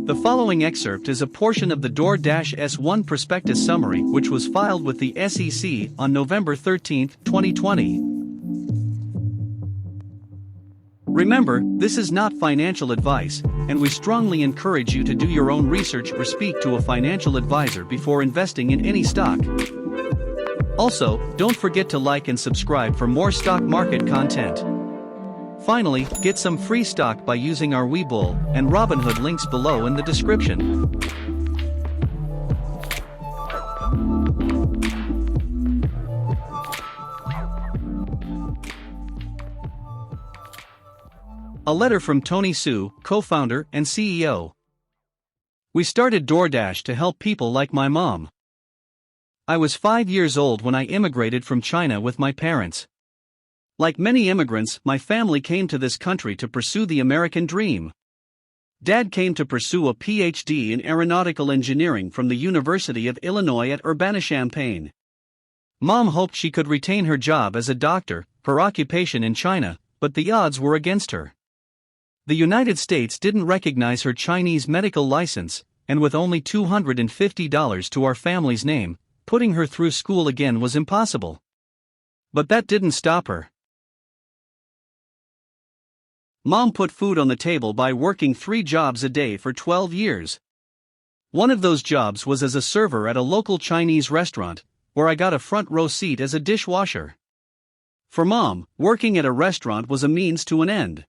The following excerpt is a portion of the DOORDASH S-1 Prospectus summary which was filed with the SEC on November 13, 2020. Remember, this is not financial advice, and we strongly encourage you to do your own research or speak to a financial advisor before investing in any stock. Also, don't forget to like and subscribe for more stock market content. Finally, get some free stock by using our Webull and Robinhood links below in the description. A letter from Tony Su, co-founder and CEO. We started DOORDASH to help people like my mom. I was 5 years old when I immigrated from China with my parents. Like many immigrants, my family came to this country to pursue the American dream. Dad came to pursue a PhD in aeronautical engineering from the University of Illinois at Urbana-Champaign. Mom hoped she could retain her job as a doctor, her occupation in China, but the odds were against her. The United States didn't recognize her Chinese medical license, and with only $250 to our family's name, putting her through school again was impossible. But that didn't stop her. Mom put food on the table by working 3 jobs a day for 12 years. One of those jobs was as a server at a local Chinese restaurant, where I got a front row seat as a dishwasher. For Mom, working at a restaurant was a means to an end.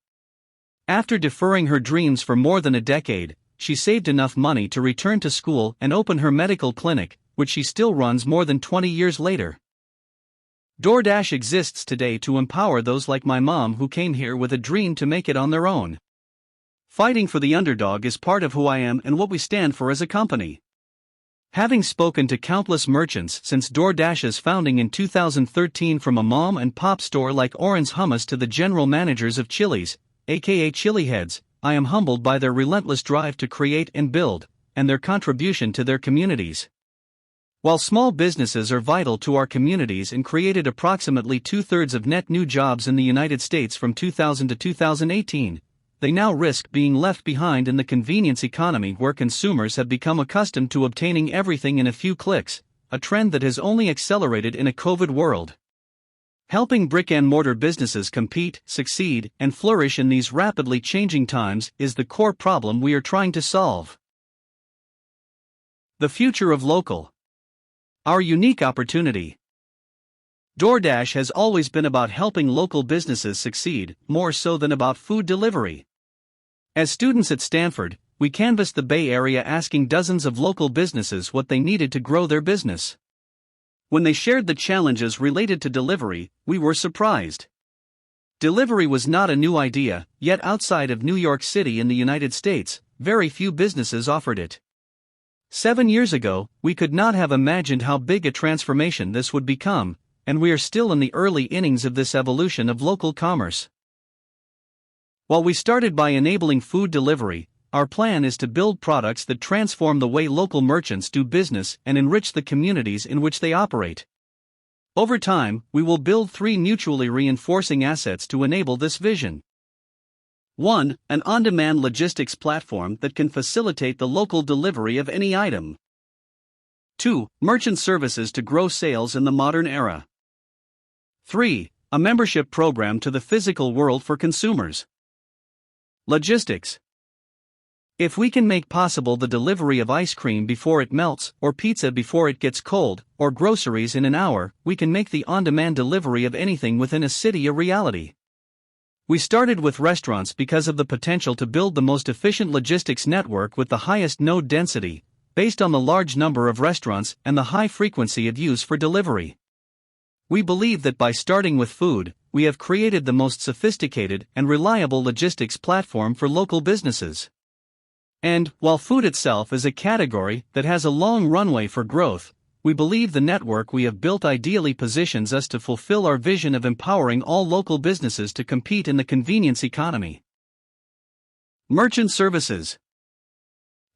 After deferring her dreams for more than a decade, she saved enough money to return to school and open her medical clinic, which she still runs more than 20 years later. DOORDASH exists today to empower those like my mom who came here with a dream to make it on their own. Fighting for the underdog is part of who I am and what we stand for as a company. Having spoken to countless merchants since DOORDASH's founding in 2013, from a mom and pop store like Oran's Hummus to the general managers of Chili's, aka Chili Heads, I am humbled by their relentless drive to create and build, and their contribution to their communities. While small businesses are vital to our communities and created approximately 2/3 of net new jobs in the United States from 2000 to 2018, they now risk being left behind in the convenience economy where consumers have become accustomed to obtaining everything in a few clicks, a trend that has only accelerated in a COVID world. Helping brick-and-mortar businesses compete, succeed, and flourish in these rapidly changing times is the core problem we are trying to solve. The future of local. Our unique opportunity. DOORDASH has always been about helping local businesses succeed, more so than about food delivery. As students at Stanford, we canvassed the Bay Area asking dozens of local businesses what they needed to grow their business. When they shared the challenges related to delivery, we were surprised. Delivery was not a new idea, yet outside of New York City in the United States, very few businesses offered it. 7 years ago, we could not have imagined how big a transformation this would become, and we are still in the early innings of this evolution of local commerce. While we started by enabling food delivery, our plan is to build products that transform the way local merchants do business and enrich the communities in which they operate. Over time, we will build 3 mutually reinforcing assets to enable this vision. 1. An on-demand logistics platform that can facilitate the local delivery of any item. 2. Merchant services to grow sales in the modern era. 3. A membership program to the physical world for consumers. Logistics. If we can make possible the delivery of ice cream before it melts, or pizza before it gets cold, or groceries in an hour, we can make the on-demand delivery of anything within a city a reality. We started with restaurants because of the potential to build the most efficient logistics network with the highest node density, based on the large number of restaurants and the high frequency of use for delivery. We believe that by starting with food, we have created the most sophisticated and reliable logistics platform for local businesses. And, while food itself is a category that has a long runway for growth, we believe the network we have built ideally positions us to fulfill our vision of empowering all local businesses to compete in the convenience economy. Merchant services.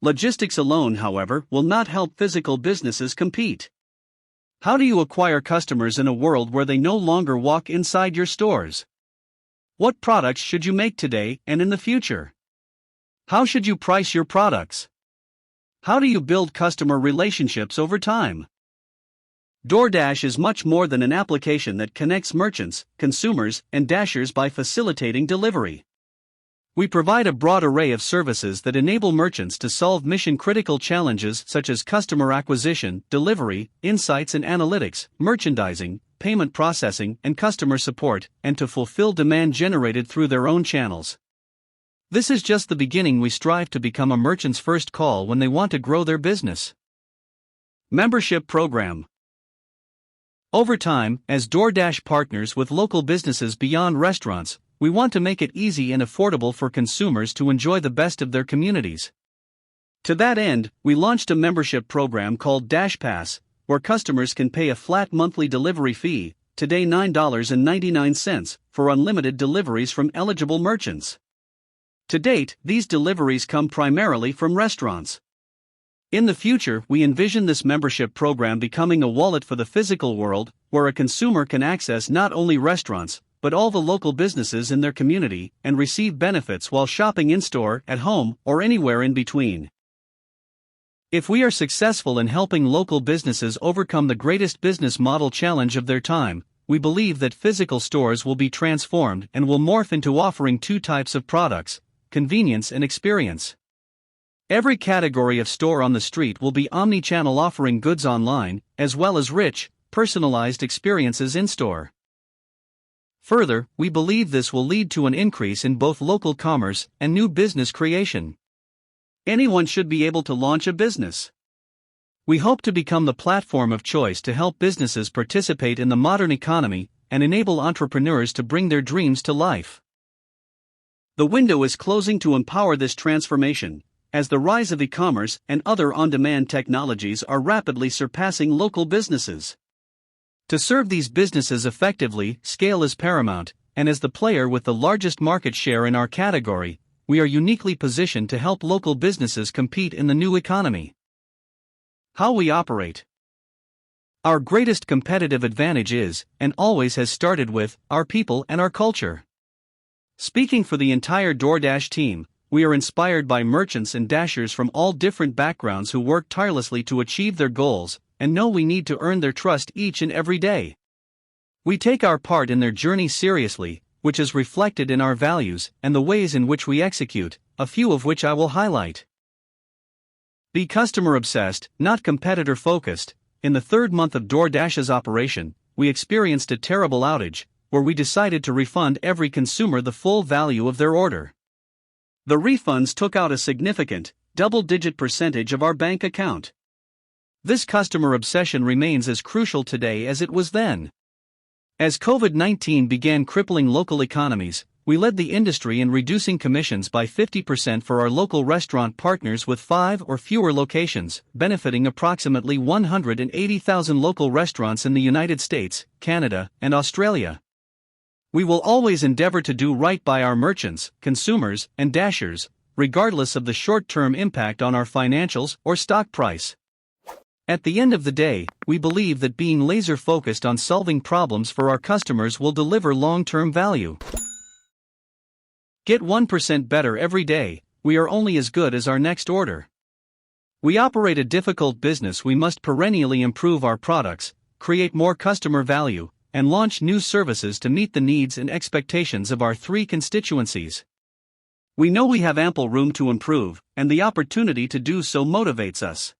Logistics alone, however, will not help physical businesses compete. How do you acquire customers in a world where they no longer walk inside your stores? What products should you make today and in the future? How should you price your products? How do you build customer relationships over time? DoorDash is much more than an application that connects merchants, consumers, and dashers by facilitating delivery. We provide a broad array of services that enable merchants to solve mission-critical challenges such as customer acquisition, delivery, insights and analytics, merchandising, payment processing, and customer support, and to fulfill demand generated through their own channels. This is just the beginning. We strive to become a merchant's first call when they want to grow their business. Membership Program. Over time, as DoorDash partners with local businesses beyond restaurants, we want to make it easy and affordable for consumers to enjoy the best of their communities. To that end, we launched a membership program called Dash Pass, where customers can pay a flat monthly delivery fee, today $9.99, for unlimited deliveries from eligible merchants. To date, these deliveries come primarily from restaurants. In the future, we envision this membership program becoming a wallet for the physical world, where a consumer can access not only restaurants, but all the local businesses in their community, and receive benefits while shopping in-store, at home, or anywhere in between. If we are successful in helping local businesses overcome the greatest business model challenge of their time, we believe that physical stores will be transformed and will morph into offering two types of products: convenience and experience. Every category of store on the street will be omni-channel, offering goods online, as well as rich, personalized experiences in-store. Further, we believe this will lead to an increase in both local commerce and new business creation. Anyone should be able to launch a business. We hope to become the platform of choice to help businesses participate in the modern economy and enable entrepreneurs to bring their dreams to life. The window is closing to empower this transformation, as the rise of e-commerce and other on-demand technologies are rapidly surpassing local businesses. To serve these businesses effectively, scale is paramount, and as the player with the largest market share in our category, we are uniquely positioned to help local businesses compete in the new economy. How we operate. Our greatest competitive advantage is, and always has started with, our people and our culture. Speaking for the entire DoorDash team, we are inspired by merchants and dashers from all different backgrounds who work tirelessly to achieve their goals, and know we need to earn their trust each and every day. We take our part in their journey seriously, which is reflected in our values and the ways in which we execute, a few of which I will highlight. Be customer-obsessed, not competitor-focused. In the third month of DoorDash's operation, we experienced a terrible outage, where we decided to refund every consumer the full value of their order. The refunds took out a significant, double-digit percentage of our bank account. This customer obsession remains as crucial today as it was then. As COVID-19 began crippling local economies, we led the industry in reducing commissions by 50% for our local restaurant partners with 5 or fewer locations, benefiting approximately 180,000 local restaurants in the United States, Canada, and Australia. We will always endeavor to do right by our merchants, consumers, and dashers, regardless of the short-term impact on our financials or stock price. At the end of the day, we believe that being laser-focused on solving problems for our customers will deliver long-term value. Get 1% better every day. We are only as good as our next order. We operate a difficult business. We must perennially improve our products, create more customer value, and launch new services to meet the needs and expectations of our 3 constituencies. We know we have ample room to improve, and the opportunity to do so motivates us.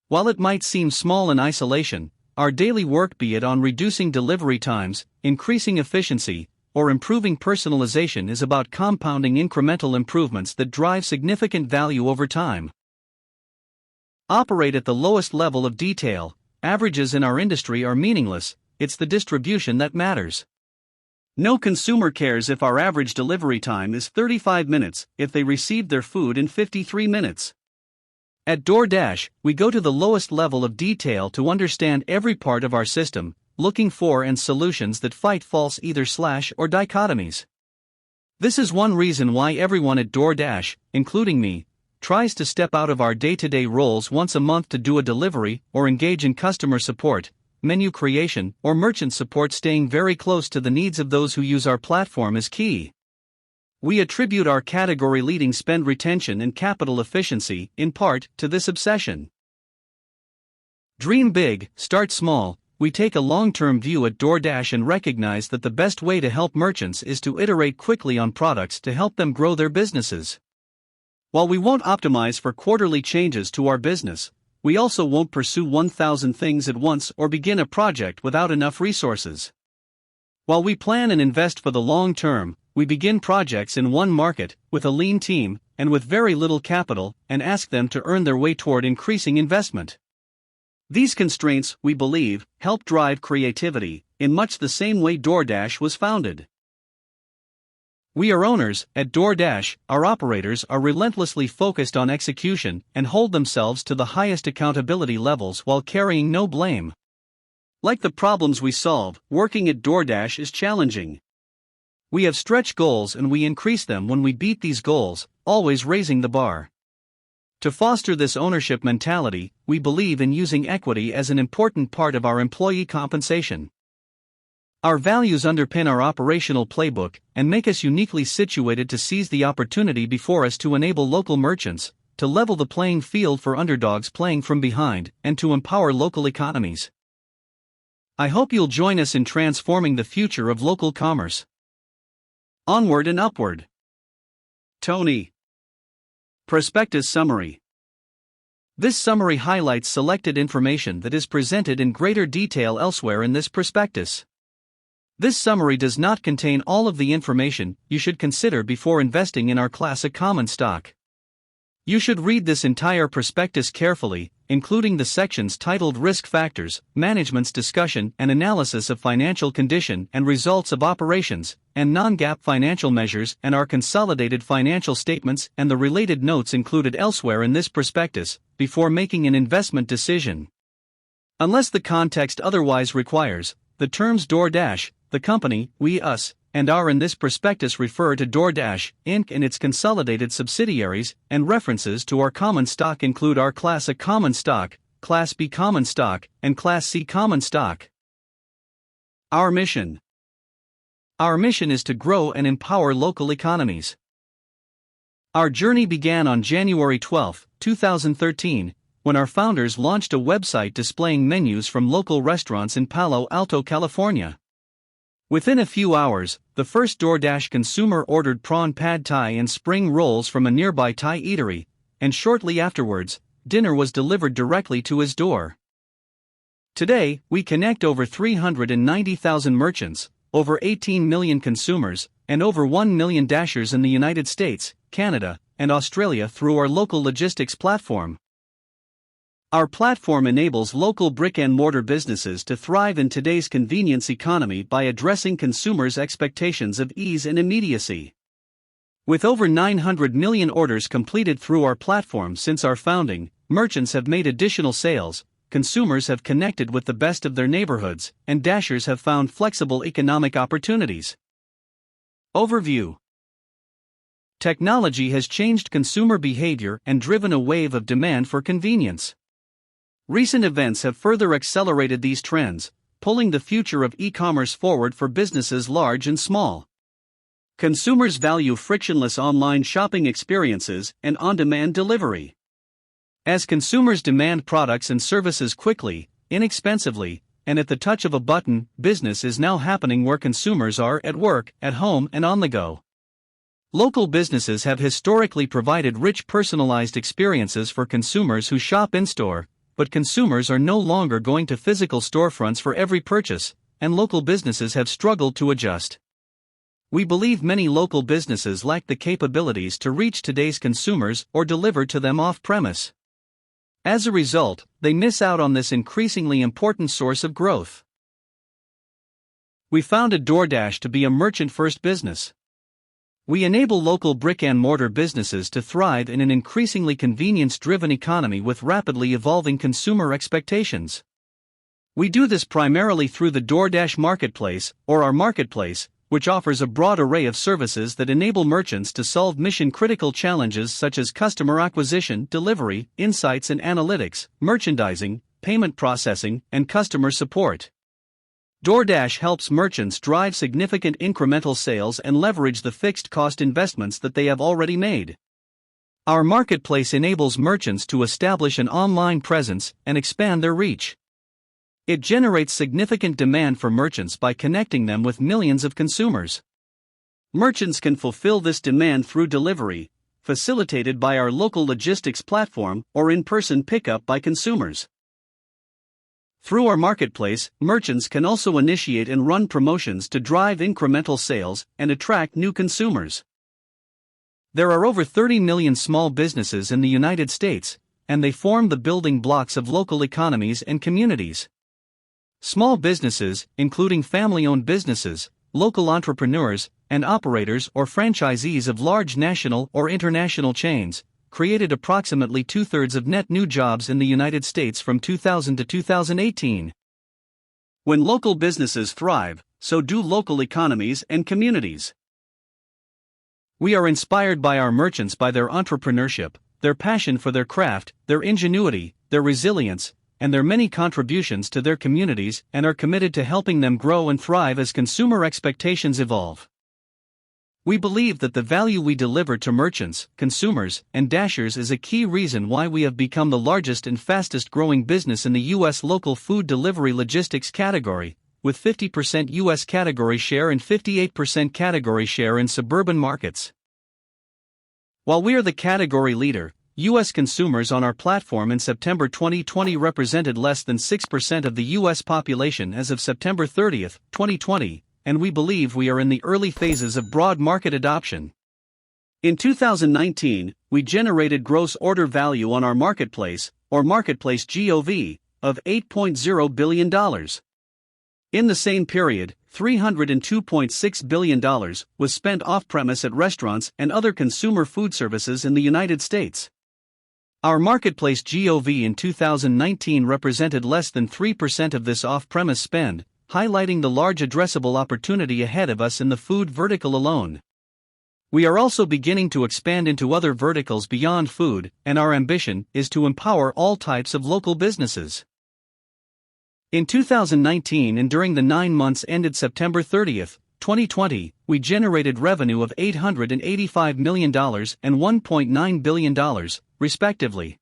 While it might seem small in isolation, our daily work, be it on reducing delivery times, increasing efficiency, or improving personalization, is about compounding incremental improvements that drive significant value over time. Operate at the lowest level of detail. Averages in our industry are meaningless, it's the distribution that matters. No consumer cares if our average delivery time is 35 minutes if they receive their food in 53 minutes. At DoorDash, we go to the lowest level of detail to understand every part of our system, looking for and solutions that fight false either/or dichotomies. This is one reason why everyone at DoorDash, including me, tries to step out of our day-to-day roles once a month to do a delivery or engage in customer support, menu creation, or merchant support. Staying very close to the needs of those who use our platform is key. We attribute our category-leading spend retention and capital efficiency, in part, to this obsession. Dream big, start small. We take a long-term view at DoorDash and recognize that the best way to help merchants is to iterate quickly on products to help them grow their businesses. While we won't optimize for quarterly changes to our business, we also won't pursue 1,000 things at once or begin a project without enough resources. While we plan and invest for the long term, we begin projects in one market, with a lean team, and with very little capital, and ask them to earn their way toward increasing investment. These constraints, we believe, help drive creativity, in much the same way DoorDash was founded. We are owners. At DoorDash, our operators are relentlessly focused on execution and hold themselves to the highest accountability levels while carrying no blame. Like the problems we solve, working at DoorDash is challenging. We have stretch goals and we increase them when we beat these goals, always raising the bar. To foster this ownership mentality, we believe in using equity as an important part of our employee compensation. Our values underpin our operational playbook and make us uniquely situated to seize the opportunity before us to enable local merchants, to level the playing field for underdogs playing from behind, and to empower local economies. I hope you'll join us in transforming the future of local commerce. Onward and upward. Tony. Prospectus Summary. This summary highlights selected information that is presented in greater detail elsewhere in this prospectus. This summary does not contain all of the information you should consider before investing in our classic common stock. You should read this entire prospectus carefully, including the sections titled Risk Factors, Management's Discussion and Analysis of Financial Condition and Results of Operations, and Non-GAAP Financial Measures, and our consolidated financial statements and the related notes included elsewhere in this prospectus, before making an investment decision. Unless the context otherwise requires, the terms DoorDash, the company, we, us, and our in this prospectus refer to DoorDash, Inc. and its consolidated subsidiaries, and references to our common stock include our Class A common stock, Class B common stock, and Class C common stock. Our mission. Our mission is to grow and empower local economies. Our journey began on January 12, 2013, when our founders launched a website displaying menus from local restaurants in Palo Alto, California. Within a few hours, the first DoorDash consumer ordered prawn pad thai and spring rolls from a nearby Thai eatery, and shortly afterwards, dinner was delivered directly to his door. Today, we connect over 390,000 merchants, over 18 million consumers, and over 1 million Dashers in the United States, Canada, and Australia through our local logistics platform. Our platform enables local brick-and-mortar businesses to thrive in today's convenience economy by addressing consumers' expectations of ease and immediacy. With over 900 million orders completed through our platform since our founding, merchants have made additional sales, consumers have connected with the best of their neighborhoods, and Dashers have found flexible economic opportunities. Overview. Technology has changed consumer behavior and driven a wave of demand for convenience. Recent events have further accelerated these trends, pulling the future of e-commerce forward for businesses large and small. Consumers value frictionless online shopping experiences and on-demand delivery. As consumers demand products and services quickly, inexpensively, and at the touch of a button, business is now happening where consumers are at work, at home, and on the go. Local businesses have historically provided rich personalized experiences for consumers who shop in-store, but consumers are no longer going to physical storefronts for every purchase, and local businesses have struggled to adjust. We believe many local businesses lack the capabilities to reach today's consumers or deliver to them off-premise. As a result, they miss out on this increasingly important source of growth. We founded DoorDash to be a merchant-first business. We enable local brick-and-mortar businesses to thrive in an increasingly convenience-driven economy with rapidly evolving consumer expectations. We do this primarily through the DoorDash Marketplace, or our marketplace, which offers a broad array of services that enable merchants to solve mission-critical challenges such as customer acquisition, delivery, insights and analytics, merchandising, payment processing, and customer support. DoorDash helps merchants drive significant incremental sales and leverage the fixed cost investments that they have already made. Our marketplace enables merchants to establish an online presence and expand their reach. It generates significant demand for merchants by connecting them with millions of consumers. Merchants can fulfill this demand through delivery, facilitated by our local logistics platform, or in-person pickup by consumers. Through our marketplace, merchants can also initiate and run promotions to drive incremental sales and attract new consumers. There are over 30 million small businesses in the United States, and they form the building blocks of local economies and communities. Small businesses, including family-owned businesses, local entrepreneurs, and operators or franchisees of large national or international chains, created approximately two-thirds of net new jobs in the United States from 2000 to 2018. When local businesses thrive, so do local economies and communities. We are inspired by our merchants by their entrepreneurship, their passion for their craft, their ingenuity, their resilience, and their many contributions to their communities, and are committed to helping them grow and thrive as consumer expectations evolve. We believe that the value we deliver to merchants, consumers, and dashers is a key reason why we have become the largest and fastest growing business in the U.S. local food delivery logistics category, with 50% U.S. category share and 58% category share in suburban markets. While we are the category leader, U.S. consumers on our platform in September 2020 represented less than 6% of the U.S. population as of September 30, 2020, and we believe we are in the early phases of broad market adoption. In 2019, we generated gross order value on our marketplace, or marketplace GOV, of $8.0 billion. In the same period, $302.6 billion was spent off-premise at restaurants and other consumer food services in the United States. Our marketplace GOV in 2019 represented less than 3% of this off-premise spend, highlighting the large addressable opportunity ahead of us in the food vertical alone. We are also beginning to expand into other verticals beyond food, and our ambition is to empower all types of local businesses. In 2019 and during the 9 months ended September 30, 2020, we generated revenue of $885 million and $1.9 billion, respectively.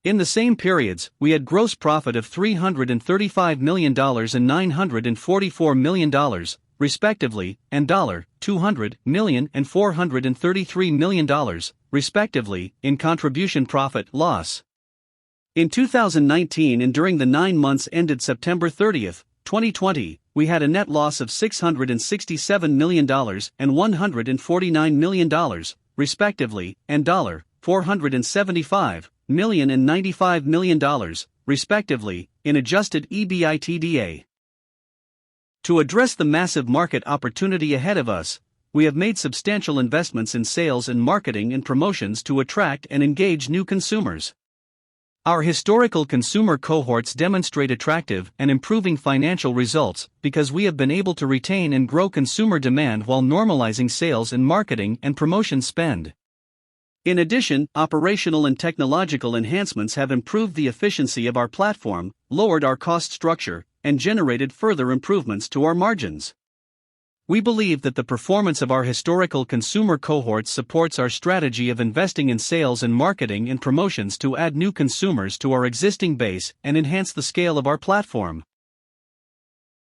In the same periods, we had gross profit of $335 million and $944 million, respectively, and $200 million and $433 million, respectively, in contribution profit loss. In 2019 and during the 9 months ended September 30, 2020, we had a net loss of $667 million and $149 million, respectively, and $475 million and $95 million, respectively, in adjusted EBITDA. To address the massive market opportunity ahead of us, we have made substantial investments in sales and marketing and promotions to attract and engage new consumers. Our historical consumer cohorts demonstrate attractive and improving financial results because we have been able to retain and grow consumer demand while normalizing sales and marketing and promotion spend. In addition, operational and technological enhancements have improved the efficiency of our platform, lowered our cost structure, and generated further improvements to our margins. We believe that the performance of our historical consumer cohorts supports our strategy of investing in sales and marketing and promotions to add new consumers to our existing base and enhance the scale of our platform.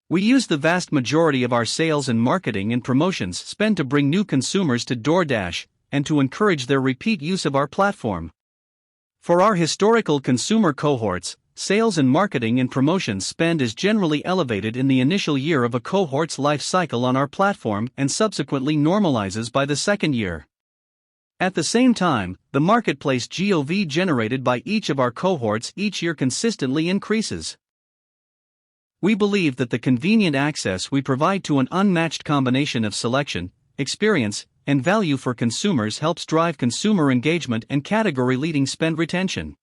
We use the vast majority of our sales and marketing and promotions spend to bring new consumers to DoorDash and to encourage their repeat use of our platform. For our historical consumer cohorts, sales and marketing and promotions spend is generally elevated in the initial year of a cohort's life cycle on our platform and subsequently normalizes by the second year. At the same time, the marketplace GOV generated by each of our cohorts each year consistently increases. We believe that the convenient access we provide to an unmatched combination of selection, experience, and value for consumers helps drive consumer engagement and category-leading spend retention.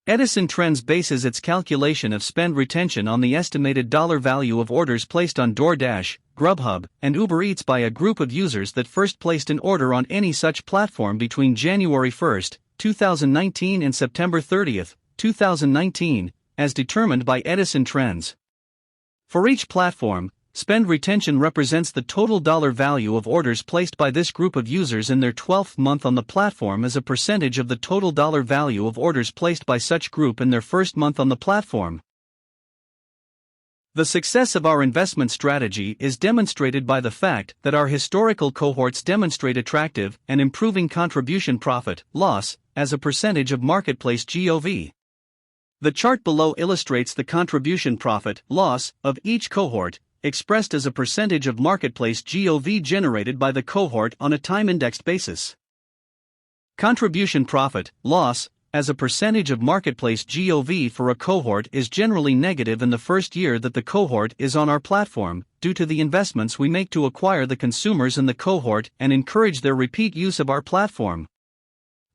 Edison Trends bases its calculation of spend retention on the estimated dollar value of orders placed on DoorDash, Grubhub, and Uber Eats by a group of users that first placed an order on any such platform between January 1, 2019 and September 30, 2019, as determined by Edison Trends. For each platform, spend retention represents the total dollar value of orders placed by this group of users in their 12th month on the platform as a percentage of the total dollar value of orders placed by such group in their first month on the platform. The success of our investment strategy is demonstrated by the fact that our historical cohorts demonstrate attractive and improving contribution profit, loss, as a percentage of marketplace GOV. The chart below illustrates the contribution profit, loss, of each cohort, expressed as a percentage of marketplace GOV generated by the cohort on a time-indexed basis. Contribution profit, loss, as a percentage of marketplace GOV for a cohort is generally negative in the first year that the cohort is on our platform, due to the investments we make to acquire the consumers in the cohort and encourage their repeat use of our platform.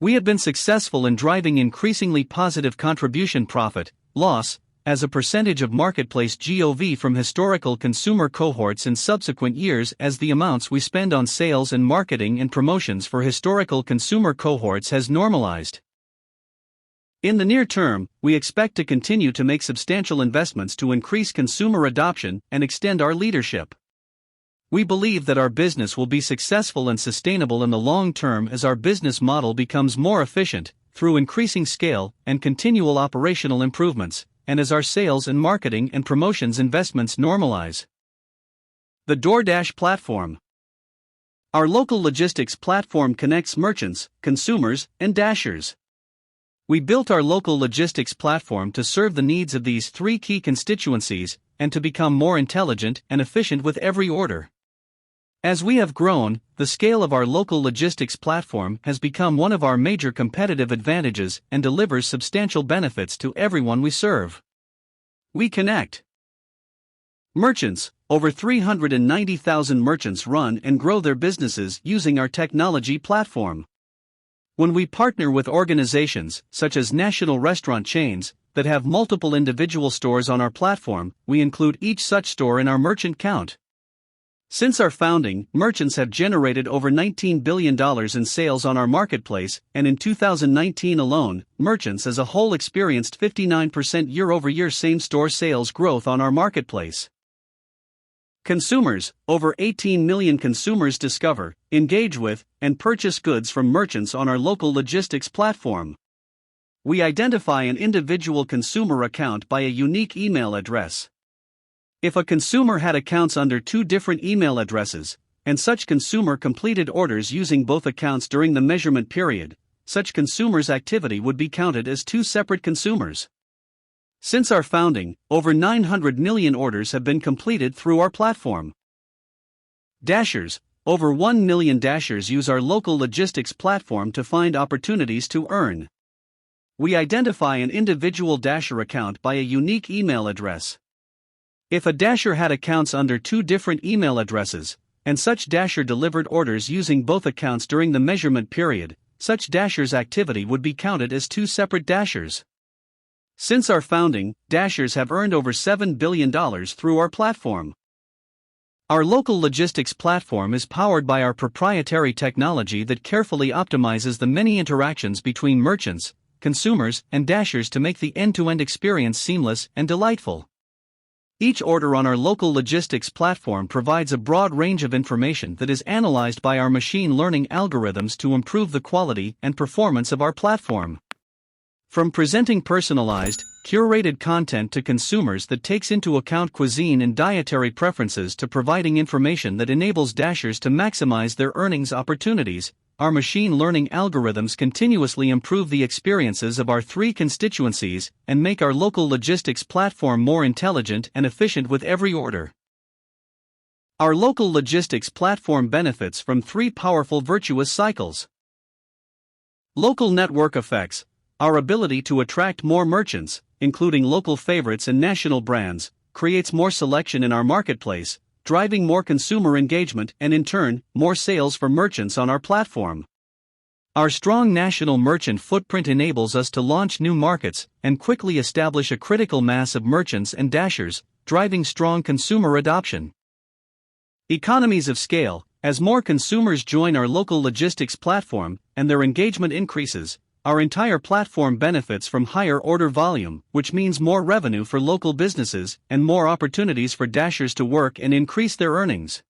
We have been successful in driving increasingly positive contribution profit, loss, as a percentage of marketplace GOV from historical consumer cohorts in subsequent years as the amounts we spend on sales and marketing and promotions for historical consumer cohorts has normalized. In the near term, we expect to continue to make substantial investments to increase consumer adoption and extend our leadership. We believe that our business will be successful and sustainable in the long term as our business model becomes more efficient, through increasing scale and continual operational improvements, and as our sales and marketing and promotions investments normalize. The DoorDash platform. Our local logistics platform connects merchants, consumers, and dashers. We built our local logistics platform to serve the needs of these three key constituencies and to become more intelligent and efficient with every order. As we have grown, the scale of our local logistics platform has become one of our major competitive advantages and delivers substantial benefits to everyone we serve. We connect merchants. Over 390,000 merchants run and grow their businesses using our technology platform. When we partner with organizations, such as national restaurant chains, that have multiple individual stores on our platform, we include each such store in our merchant count. Since our founding, merchants have generated over $19 billion in sales on our marketplace, and in 2019 alone, merchants as a whole experienced 59% year-over-year same-store sales growth on our marketplace. Consumers. Over 18 million consumers discover, engage with, and purchase goods from merchants on our local logistics platform. We identify an individual consumer account by a unique email address. If a consumer had accounts under two different email addresses, and such consumer completed orders using both accounts during the measurement period, such consumer's activity would be counted as two separate consumers. Since our founding, over 900 million orders have been completed through our platform. Dashers. Over 1 million dashers use our local logistics platform to find opportunities to earn. We identify an individual dasher account by a unique email address. If a dasher had accounts under two different email addresses, and such dasher delivered orders using both accounts during the measurement period, such dasher's activity would be counted as two separate dashers. Since our founding, dashers have earned over $7 billion through our platform. Our local logistics platform is powered by our proprietary technology that carefully optimizes the many interactions between merchants, consumers, and dashers to make the end-to-end experience seamless and delightful. Each order on our local logistics platform provides a broad range of information that is analyzed by our machine learning algorithms to improve the quality and performance of our platform. From presenting personalized, curated content to consumers that takes into account cuisine and dietary preferences to providing information that enables dashers to maximize their earnings opportunities, our machine learning algorithms continuously improve the experiences of our three constituencies and make our local logistics platform more intelligent and efficient with every order. Our local logistics platform benefits from three powerful virtuous cycles. Local network effects. Our ability to attract more merchants, including local favorites and national brands, creates more selection in our marketplace, driving more consumer engagement and in turn, more sales for merchants on our platform. Our strong national merchant footprint enables us to launch new markets and quickly establish a critical mass of merchants and dashers, driving strong consumer adoption. Economies of scale. As more consumers join our local logistics platform and their engagement increases, our entire platform benefits from higher order volume, which means more revenue for local businesses and more opportunities for Dashers to work and increase their earnings.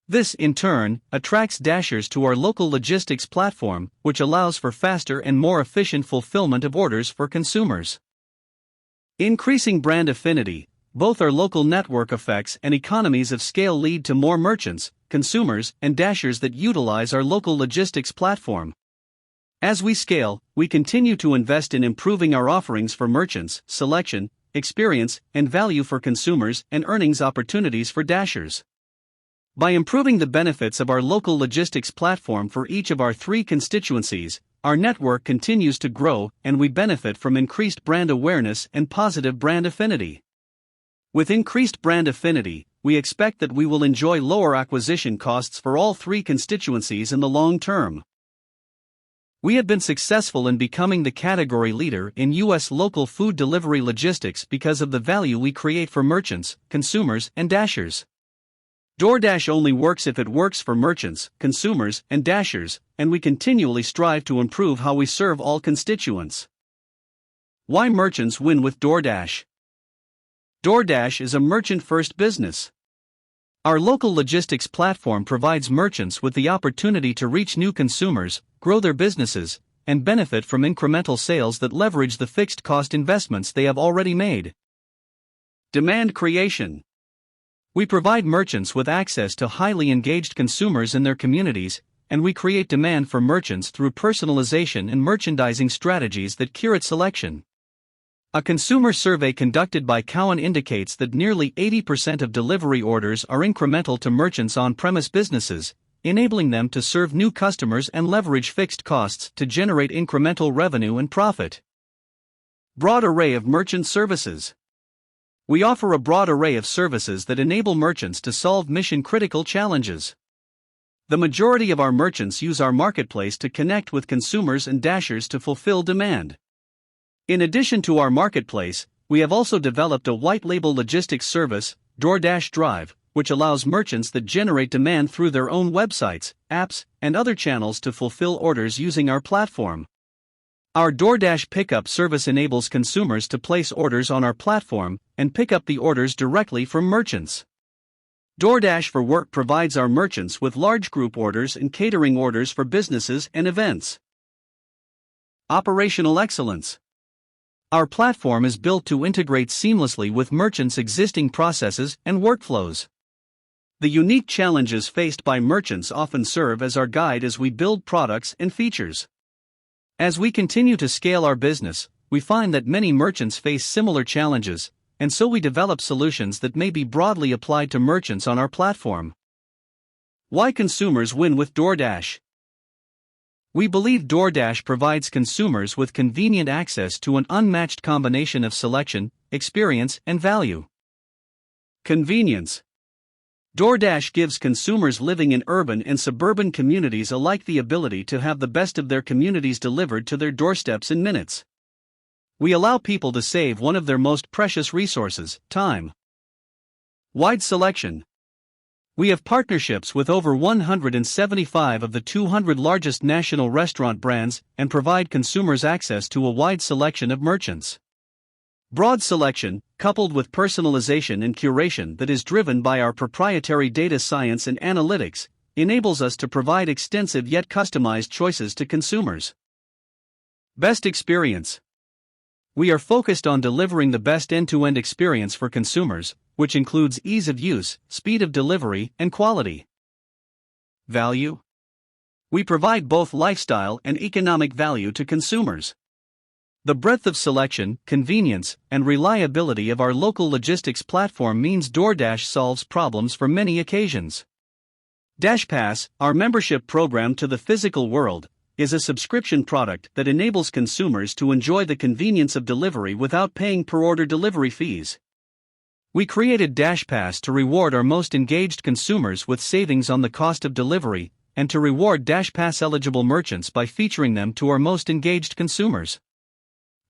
This, in turn, attracts Dashers to our local logistics platform, which allows for faster and more efficient fulfillment of orders for consumers. Increasing brand affinity. Both our local network effects and economies of scale lead to more merchants, consumers, and Dashers that utilize our local logistics platform. As we scale, we continue to invest in improving our offerings for merchants, selection, experience, and value for consumers, and earnings opportunities for Dashers. By improving the benefits of our local logistics platform for each of our 3 constituencies, our network continues to grow and we benefit from increased brand awareness and positive brand affinity. With increased brand affinity, we expect that we will enjoy lower acquisition costs for all 3 constituencies in the long term. We have been successful in becoming the category leader in U.S. local food delivery logistics because of the value we create for merchants, consumers, and Dashers. DoorDash only works if it works for merchants, consumers, and Dashers, and we continually strive to improve how we serve all constituents. Why merchants win with DoorDash? DoorDash is a merchant-first business. Our local logistics platform provides merchants with the opportunity to reach new consumers, grow their businesses, and benefit from incremental sales that leverage the fixed cost investments they have already made. Demand creation. We provide merchants with access to highly engaged consumers in their communities, and we create demand for merchants through personalization and merchandising strategies that curate selection. A consumer survey conducted by Cowen indicates that nearly 80% of delivery orders are incremental to merchants' on-premise businesses, enabling them to serve new customers and leverage fixed costs to generate incremental revenue and profit. Broad array of merchant services. We offer a broad array of services that enable merchants to solve mission-critical challenges. The majority of our merchants use our marketplace to connect with consumers and Dashers to fulfill demand. In addition to our marketplace, we have also developed a white-label logistics service, DoorDash Drive, which allows merchants that generate demand through their own websites, apps, and other channels to fulfill orders using our platform. Our DoorDash Pickup service enables consumers to place orders on our platform and pick up the orders directly from merchants. DoorDash for Work provides our merchants with large group orders and catering orders for businesses and events. Operational excellence. Our platform is built to integrate seamlessly with merchants' existing processes and workflows. The unique challenges faced by merchants often serve as our guide as we build products and features. As we continue to scale our business, we find that many merchants face similar challenges, and so we develop solutions that may be broadly applied to merchants on our platform. Why consumers win with DoorDash? We believe DoorDash provides consumers with convenient access to an unmatched combination of selection, experience, and value. Convenience. DoorDash gives consumers living in urban and suburban communities alike the ability to have the best of their communities delivered to their doorsteps in minutes. We allow people to save one of their most precious resources, time. Wide selection. We have partnerships with over 175 of the 200 largest national restaurant brands and provide consumers access to a wide selection of merchants. Broad selection, coupled with personalization and curation that is driven by our proprietary data science and analytics, enables us to provide extensive yet customized choices to consumers. Best experience. We are focused on delivering the best end-to-end experience for consumers, which includes ease of use, speed of delivery, and quality. Value. We provide both lifestyle and economic value to consumers. The breadth of selection, convenience, and reliability of our local logistics platform means DoorDash solves problems for many occasions. DashPass, our membership program to the physical world, is a subscription product that enables consumers to enjoy the convenience of delivery without paying per-order delivery fees. We created DashPass to reward our most engaged consumers with savings on the cost of delivery, and to reward DashPass-eligible merchants by featuring them to our most engaged consumers.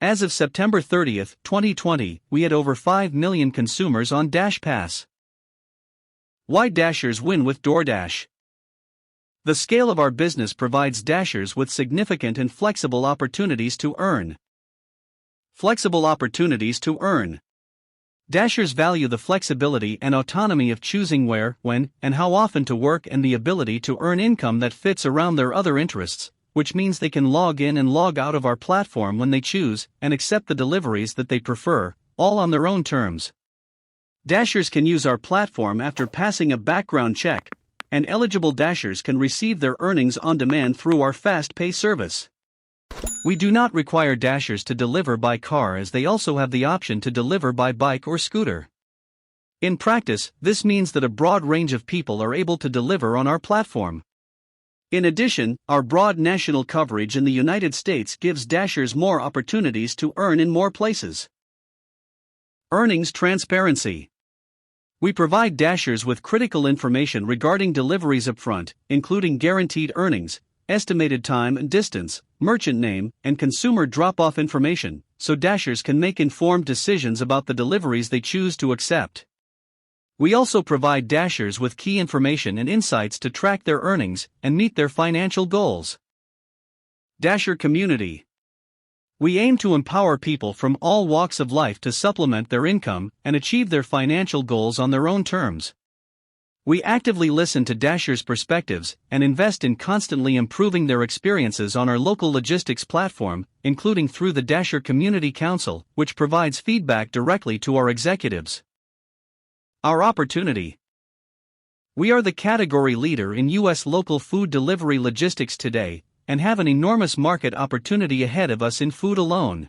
As of September 30, 2020, we had over 5 million consumers on DashPass. Why Dashers win with DoorDash? The scale of our business provides Dashers with significant and flexible opportunities to earn. Flexible opportunities to earn. Dashers value the flexibility and autonomy of choosing where, when, and how often to work and the ability to earn income that fits around their other interests, which means they can log in and log out of our platform when they choose and accept the deliveries that they prefer, all on their own terms. Dashers can use our platform after passing a background check, and eligible Dashers can receive their earnings on demand through our fast pay service. We do not require Dashers to deliver by car, as they also have the option to deliver by bike or scooter. In practice, this means that a broad range of people are able to deliver on our platform. In addition, our broad national coverage in the United States gives Dashers more opportunities to earn in more places. Earnings transparency. We provide Dashers with critical information regarding deliveries upfront, including guaranteed earnings, estimated time and distance, merchant name, and consumer drop-off information, so Dashers can make informed decisions about the deliveries they choose to accept. We also provide Dashers with key information and insights to track their earnings and meet their financial goals. Dasher community. We aim to empower people from all walks of life to supplement their income and achieve their financial goals on their own terms. We actively listen to Dashers' perspectives and invest in constantly improving their experiences on our local logistics platform, including through the Dasher Community Council, which provides feedback directly to our executives. Our opportunity. We are the category leader in U.S. local food delivery logistics today, and have an enormous market opportunity ahead of us in food alone.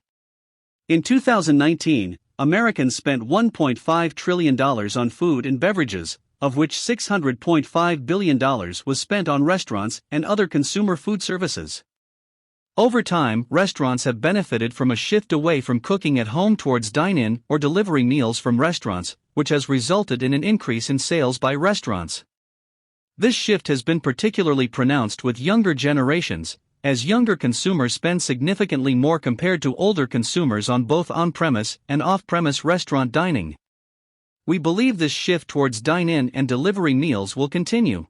In 2019, Americans spent $1.5 trillion on food and beverages, of which $600.5 billion was spent on restaurants and other consumer food services. Over time, restaurants have benefited from a shift away from cooking at home towards dine-in or delivery meals from restaurants, which has resulted in an increase in sales by restaurants. This shift has been particularly pronounced with younger generations, as younger consumers spend significantly more compared to older consumers on both on-premise and off-premise restaurant dining. We believe this shift towards dine-in and delivery meals will continue.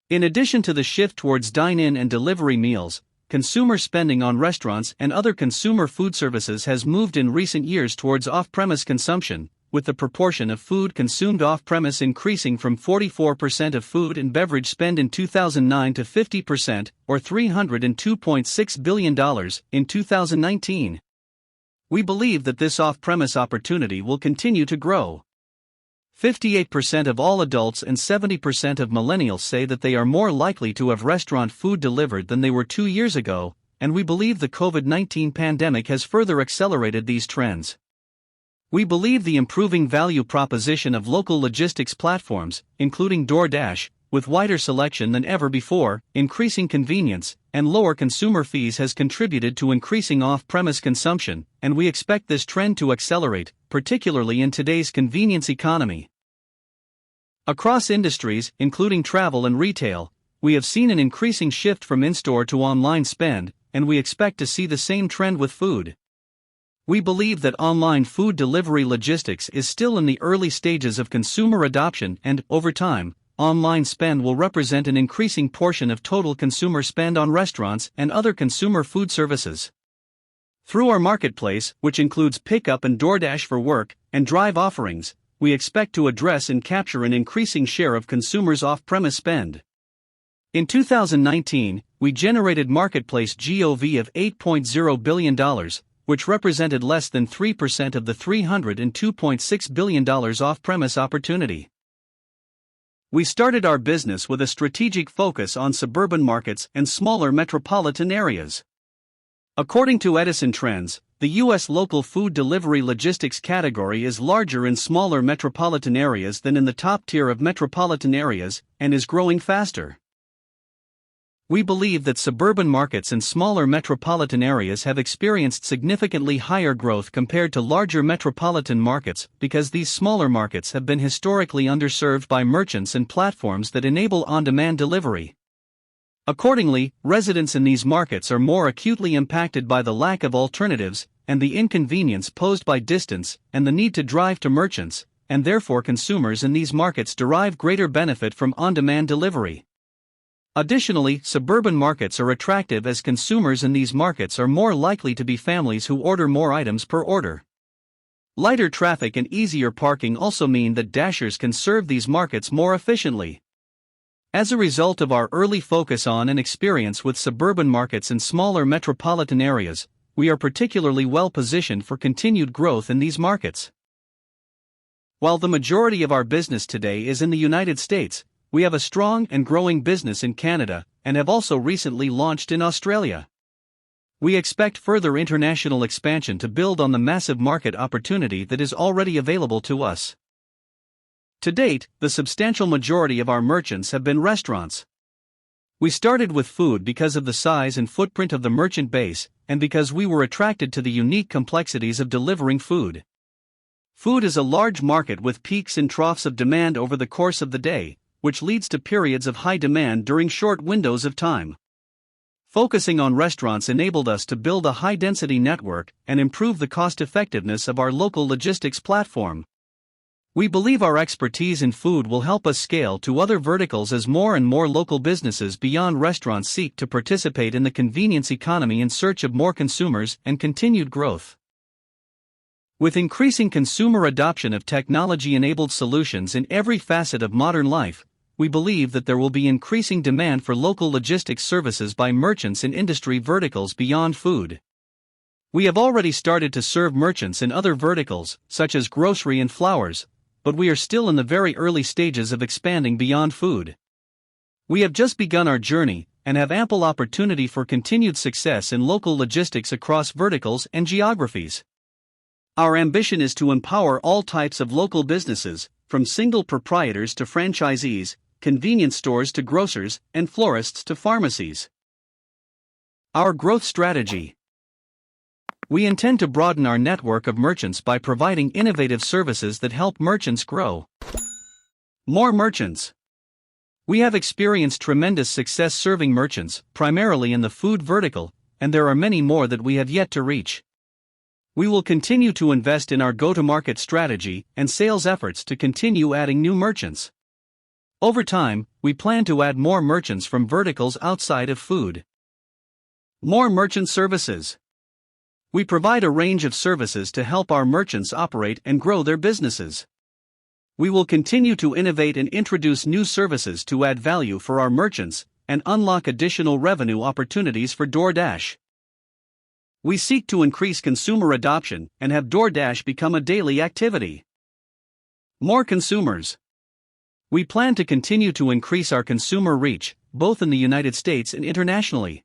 In addition to the shift towards dine-in and delivery meals, consumer spending on restaurants and other consumer food services has moved in recent years towards off-premise consumption, with the proportion of food consumed off-premise increasing from 44% of food and beverage spend in 2009 to 50%, or $302.6 billion, in 2019. We believe that this off-premise opportunity will continue to grow. 58% of all adults and 70% of millennials say that they are more likely to have restaurant food delivered than they were 2 years ago, and we believe the COVID-19 pandemic has further accelerated these trends. We believe the improving value proposition of local logistics platforms, including DoorDash, with wider selection than ever before, increasing convenience, and lower consumer fees has contributed to increasing off-premise consumption, and we expect this trend to accelerate, particularly in today's convenience economy. Across industries, including travel and retail, we have seen an increasing shift from in-store to online spend, and we expect to see the same trend with food. We believe that online food delivery logistics is still in the early stages of consumer adoption and, over time, online spend will represent an increasing portion of total consumer spend on restaurants and other consumer food services. Through our marketplace, which includes Pickup and DoorDash for work and drive offerings, we expect to address and capture an increasing share of consumers' off-premise spend. In 2019, we generated marketplace GOV of $8.0 billion, which represented less than 3% of the $302.6 billion off-premise opportunity. We started our business with a strategic focus on suburban markets and smaller metropolitan areas. According to Edison Trends, the U.S. local food delivery logistics category is larger in smaller metropolitan areas than in the top tier of metropolitan areas, and is growing faster. We believe that suburban markets and smaller metropolitan areas have experienced significantly higher growth compared to larger metropolitan markets because these smaller markets have been historically underserved by merchants and platforms that enable on-demand delivery. Accordingly, residents in these markets are more acutely impacted by the lack of alternatives and the inconvenience posed by distance and the need to drive to merchants, and therefore consumers in these markets derive greater benefit from on-demand delivery. Additionally, suburban markets are attractive as consumers in these markets are more likely to be families who order more items per order. Lighter traffic and easier parking also mean that Dashers can serve these markets more efficiently. As a result of our early focus on and experience with suburban markets in smaller metropolitan areas, we are particularly well positioned for continued growth in these markets. While the majority of our business today is in the United States, we have a strong and growing business in Canada, and have also recently launched in Australia. We expect further international expansion to build on the massive market opportunity that is already available to us. To date, the substantial majority of our merchants have been restaurants. We started with food because of the size and footprint of the merchant base, and because we were attracted to the unique complexities of delivering food. Food is a large market with peaks and troughs of demand over the course of the day, which leads to periods of high demand during short windows of time. Focusing on restaurants enabled us to build a high-density network and improve the cost-effectiveness of our local logistics platform. We believe our expertise in food will help us scale to other verticals as more and more local businesses beyond restaurants seek to participate in the convenience economy in search of more consumers and continued growth. With increasing consumer adoption of technology-enabled solutions in every facet of modern life, we believe that there will be increasing demand for local logistics services by merchants in industry verticals beyond food. We have already started to serve merchants in other verticals, such as grocery and flowers, but we are still in the very early stages of expanding beyond food. We have just begun our journey, and have ample opportunity for continued success in local logistics across verticals and geographies. Our ambition is to empower all types of local businesses, from single proprietors to franchisees, convenience stores to grocers, and florists to pharmacies. Our growth strategy. We intend to broaden our network of merchants by providing innovative services that help merchants grow. More merchants. We have experienced tremendous success serving merchants, primarily in the food vertical, and there are many more that we have yet to reach. We will continue to invest in our go-to-market strategy and sales efforts to continue adding new merchants. Over time, we plan to add more merchants from verticals outside of food. More merchant services. We provide a range of services to help our merchants operate and grow their businesses. We will continue to innovate and introduce new services to add value for our merchants and unlock additional revenue opportunities for DoorDash. We seek to increase consumer adoption and have DoorDash become a daily activity. More consumers. We plan to continue to increase our consumer reach, both in the United States and internationally.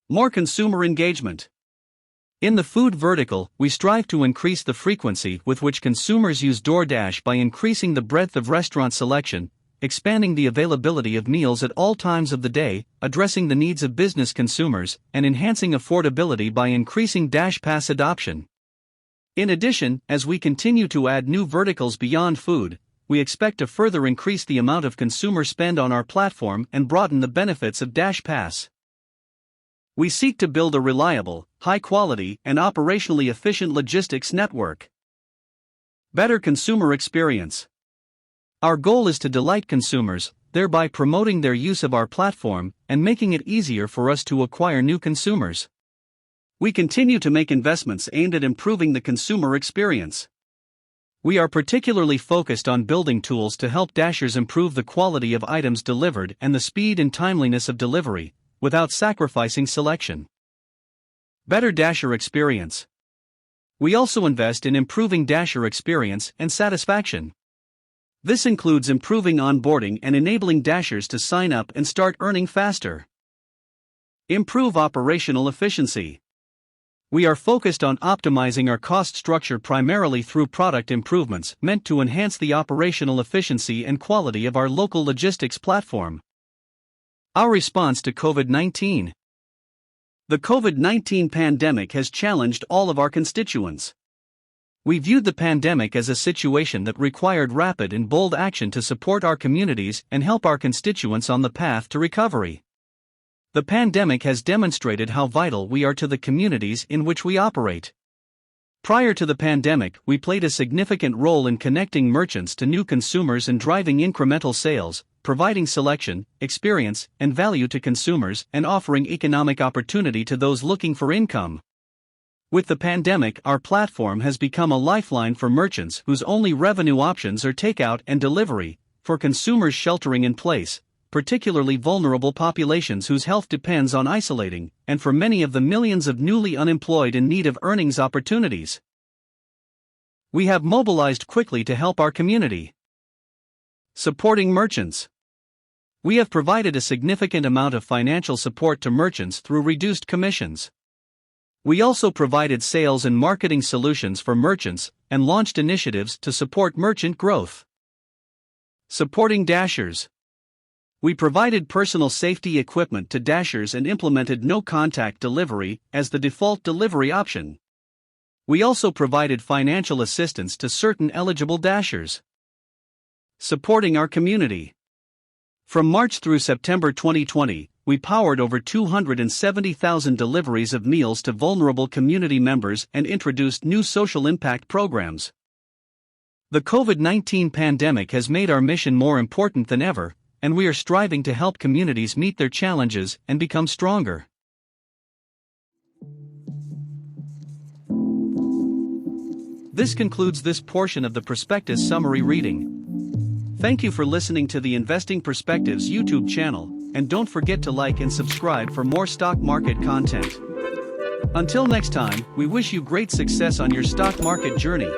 More consumer engagement. In the food vertical, we strive to increase the frequency with which consumers use DoorDash by increasing the breadth of restaurant selection, expanding the availability of meals at all times of the day, addressing the needs of business consumers, and enhancing affordability by increasing DashPass adoption. In addition, as we continue to add new verticals beyond food, we expect to further increase the amount of consumer spend on our platform and broaden the benefits of DashPass. We seek to build a reliable, high-quality, and operationally efficient logistics network. Better consumer experience. Our goal is to delight consumers, thereby promoting their use of our platform and making it easier for us to acquire new consumers. We continue to make investments aimed at improving the consumer experience. We are particularly focused on building tools to help Dashers improve the quality of items delivered and the speed and timeliness of delivery, without sacrificing selection. Better Dasher experience. We also invest in improving Dasher experience and satisfaction. This includes improving onboarding and enabling Dashers to sign up and start earning faster. Improve operational efficiency. We are focused on optimizing our cost structure primarily through product improvements meant to enhance the operational efficiency and quality of our local logistics platform. Our response to COVID-19. The COVID-19 pandemic has challenged all of our constituents. We viewed the pandemic as a situation that required rapid and bold action to support our communities and help our constituents on the path to recovery. The pandemic has demonstrated how vital we are to the communities in which we operate. Prior to the pandemic, we played a significant role in connecting merchants to new consumers and driving incremental sales, providing selection, experience, and value to consumers and offering economic opportunity to those looking for income. With the pandemic, our platform has become a lifeline for merchants whose only revenue options are takeout and delivery, for consumers sheltering in place, particularly vulnerable populations whose health depends on isolating, and for many of the millions of newly unemployed in need of earnings opportunities. We have mobilized quickly to help our community. Supporting merchants. We have provided a significant amount of financial support to merchants through reduced commissions. We also provided sales and marketing solutions for merchants and launched initiatives to support merchant growth. Supporting Dashers. We provided personal safety equipment to Dashers and implemented no-contact delivery as the default delivery option. We also provided financial assistance to certain eligible Dashers. Supporting our community. From March through September 2020, we powered over 270,000 deliveries of meals to vulnerable community members and introduced new social impact programs. The COVID-19 pandemic has made our mission more important than ever, and we are striving to help communities meet their challenges and become stronger. This concludes this portion of the prospectus summary reading. Thank you for listening to the Investing Perspectives YouTube channel, and don't forget to like and subscribe for more stock market content. Until next time, we wish you great success on your stock market journey.